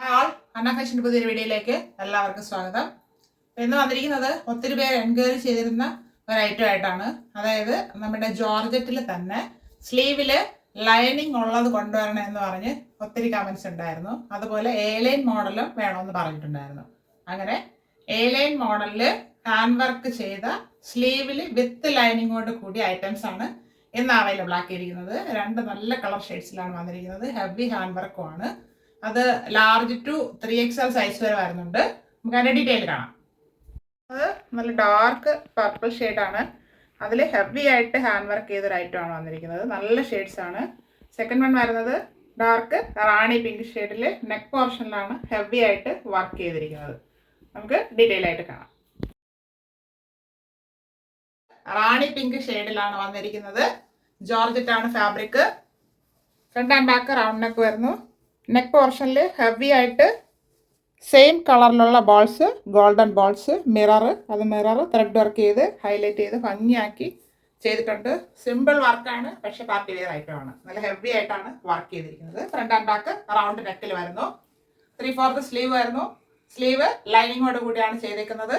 ആൾ അന്ന ഫാഷൻ്റെ പുതിയൊരു വീഡിയോയിലേക്ക് എല്ലാവർക്കും സ്വാഗതം. ഇന്ന് വന്നിരിക്കുന്നത് ഒത്തിരി പേര് എൻക്വയറി ചെയ്തിരുന്ന ഒരു ഐറ്റം ആയിട്ടാണ്. അതായത് നമ്മുടെ ജോർജറ്റിൽ തന്നെ സ്ലീവില് ലൈനിങ് ഉള്ളത് കൊണ്ടുവരണം എന്ന് പറഞ്ഞ് ഒത്തിരി കമൻസ് ഉണ്ടായിരുന്നു. അതുപോലെ എ ലൈൻ മോഡലും വേണമെന്ന് പറഞ്ഞിട്ടുണ്ടായിരുന്നു. അങ്ങനെ എ ലൈൻ മോഡലിൽ ഹാൻഡ് വർക്ക് ചെയ്ത സ്ലീവില് വിത്ത് ലൈനിങ്ങോട് കൂടിയ ഐറ്റംസ് ആണ് ഇന്ന് അവൈലബിൾ ആക്കിയിരിക്കുന്നത്. രണ്ട് നല്ല കളർ ഷെയ്ഡ്സിലാണ് വന്നിരിക്കുന്നത്. ഹെവി ഹാൻഡ് വർക്കും ആണ്. അത് ലാർജ് ടു 3XL സൈസ് വരെ വരുന്നുണ്ട്. നമുക്ക് അതിൻ്റെ ഡീറ്റെയിൽ കാണാം. അത് നല്ല ഡാർക്ക് പർപ്പിൾ ഷെയ്ഡാണ്. അതിൽ ഹെവി ആയിട്ട് ഹാൻഡ് വർക്ക് ചെയ്തൊരു ഐറ്റമാണ് വന്നിരിക്കുന്നത്. നല്ല ഷെയ്ഡ്സ് ആണ്. സെക്കൻഡ് വൺ വരുന്നത് ഡാർക്ക് റാണി പിങ്ക് ഷെയ്ഡിൽ നെക്ക് പോർഷനിലാണ് ഹെവി ആയിട്ട് വർക്ക് ചെയ്തിരിക്കുന്നത്. നമുക്ക് ഡീറ്റെയിൽ ആയിട്ട് കാണാം. റാണി പിങ്ക് ഷെയ്ഡിലാണ് വന്നിരിക്കുന്നത്. ജോർജറ്റ് ആണ് fabric. Front and back round neck വരുന്നു. നെക്ക് പോർഷനിൽ ഹെവി ആയിട്ട് സെയിം കളറിലുള്ള balls, golden balls, mirror thread work ചെയ്ത് ഹൈലൈറ്റ് ചെയ്ത് ഭംഗിയാക്കി ചെയ്തിട്ടുണ്ട്. സിമ്പിൾ വർക്കാണ്, പക്ഷെ പാർട്ടി വെയർ ഐറ്റമാണ്. നല്ല ഹെവി ആയിട്ടാണ് വർക്ക് ചെയ്തിരിക്കുന്നത്. ഫ്രണ്ട് ആൻഡ് ബാക്ക് റൗണ്ട് നെക്കിൽ വരുന്നു. 3/4 സ്ലീവ് വരുന്നു. സ്ലീവ് ലൈനിങ്ങോട് കൂടിയാണ് ചെയ്തേക്കുന്നത്.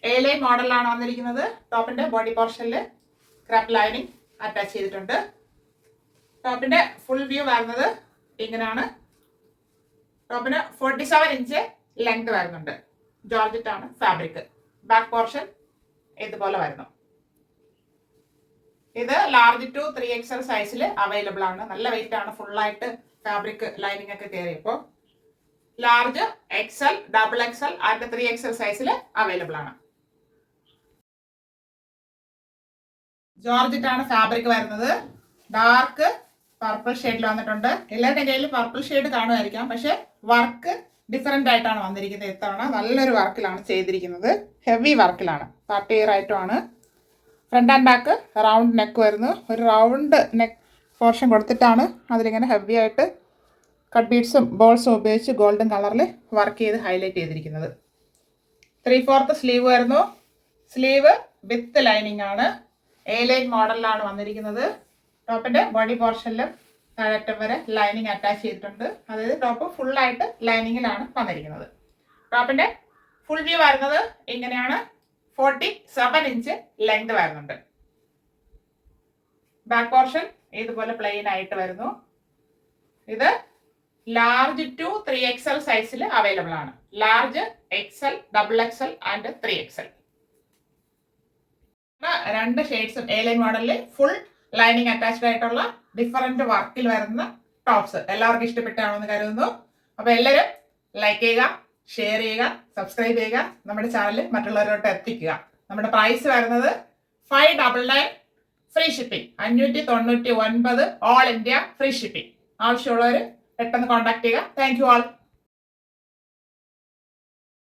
എ ലൈൻ മോഡലിലാണ് വന്നിരിക്കുന്നത്. ടോപ്പിന്റെ ബോഡി പോർഷനിൽ ക്രാപ്പ് ലൈനിങ് അറ്റാച്ച് ചെയ്തിട്ടുണ്ട്. ടോപ്പിന്റെ ഫുൾ വ്യൂ വരുന്നത് ഇങ്ങനെയാണ്. ടോപ്പിന് 47 ഇഞ്ച് ലെങ്ത് വരുന്നുണ്ട്. ജോർജറ്റ് ആണ് ഫാബ്രിക്. ബാക്ക് പോർഷൻ ഇതുപോലെ വരുന്നു. ഇത് ലാർജ് ടു 3XL സൈസിൽ അവൈലബിൾ ആണ്. നല്ല വെയിറ്റ് ആണ്. ഫുള്ളായിട്ട് ഫാബ്രിക് ലൈനിങ് ഒക്കെ കയറിയപ്പോൾ large XL, XXL and 3XL സൈസിൽ അവൈലബിൾ ആണ്. ജോർജറ്റ് ആണ് ഫാബ്രിക് വരുന്നത്. ഡാർക്ക് പർപ്പിൾ ഷെയ്ഡിൽ വന്നിട്ടുണ്ട്. എല്ലാവരുടെ കയ്യിൽ പർപ്പിൾ ഷെയ്ഡ് കാണുമായിരിക്കാം, പക്ഷെ വർക്ക് ഡിഫറെൻ്റ് ആയിട്ടാണ് വന്നിരിക്കുന്നത്. ഇത്തവണ നല്ലൊരു വർക്കിലാണ് ചെയ്തിരിക്കുന്നത്. ഹെവി വർക്കിലാണ്. പാർട്ടി വെയർ ഐറ്റമാണ്. Front and back round neck വരുന്നു. ഒരു റൗണ്ട് നെക്ക് പോർഷൻ കൊടുത്തിട്ടാണ് അതിലിങ്ങനെ ഹെവി ആയിട്ട് കട്ട് ബീഡ്സും ബോൾസും ഉപയോഗിച്ച് ഗോൾഡൻ കളറിൽ വർക്ക് ചെയ്ത് ഹൈലൈറ്റ് ചെയ്തിരിക്കുന്നത്. 3/4 സ്ലീവ് വരുന്നു. സ്ലീവ് വിത്ത് ലൈനിങ് ആണ്. എ ലൈൻ മോഡലിലാണ് വന്നിരിക്കുന്നത്. ടോപ്പിന്റെ ബോഡി പോർഷനിലും താഴറ്റം വരെ ലൈനിങ് അറ്റാച്ച് ചെയ്തിട്ടുണ്ട്. അതായത് ടോപ്പ് ഫുള്ളായിട്ട് ലൈനിങ്ങിലാണ് വന്നിരിക്കുന്നത്. ടോപ്പിന്റെ ഫുൾ വ്യൂ വരുന്നത് ഇങ്ങനെയാണ്. 47 ഇഞ്ച് ലെങ്ത് വരുന്നുണ്ട്. ബാക്ക് പോർഷൻ ഇതുപോലെ പ്ലെയിൻ ആയിട്ട് വരുന്നു. ഇത് ലാർജ് ടു 3XL സൈസിൽ അവൈലബിൾ ആണ്. Large, XL, XXL and 3XL. രണ്ട് ഷെയ്ഡ്സും എ ലൈൻ മോഡലിൽ ഫുൾ ലൈനിങ് അറ്റാച്ച്ഡ് ആയിട്ടുള്ള ഡിഫറൻറ്റ് വർക്കിൽ വരുന്ന ടോപ്സ് എല്ലാവർക്കും ഇഷ്ടപ്പെട്ടാണെന്ന് കരുതുന്നു. അപ്പോൾ എല്ലാവരും ലൈക്ക് ചെയ്യുക, ഷെയർ ചെയ്യുക, സബ്സ്ക്രൈബ് ചെയ്യുക. നമ്മുടെ ചാനൽ മറ്റുള്ളവരോട്ട് എത്തിക്കുക. നമ്മുടെ പ്രൈസ് വരുന്നത് 599 free shipping, 599 all India free shipping. ആവശ്യമുള്ളവർ പെട്ടെന്ന് കോൺടാക്ട് ചെയ്യുക. Thank you all.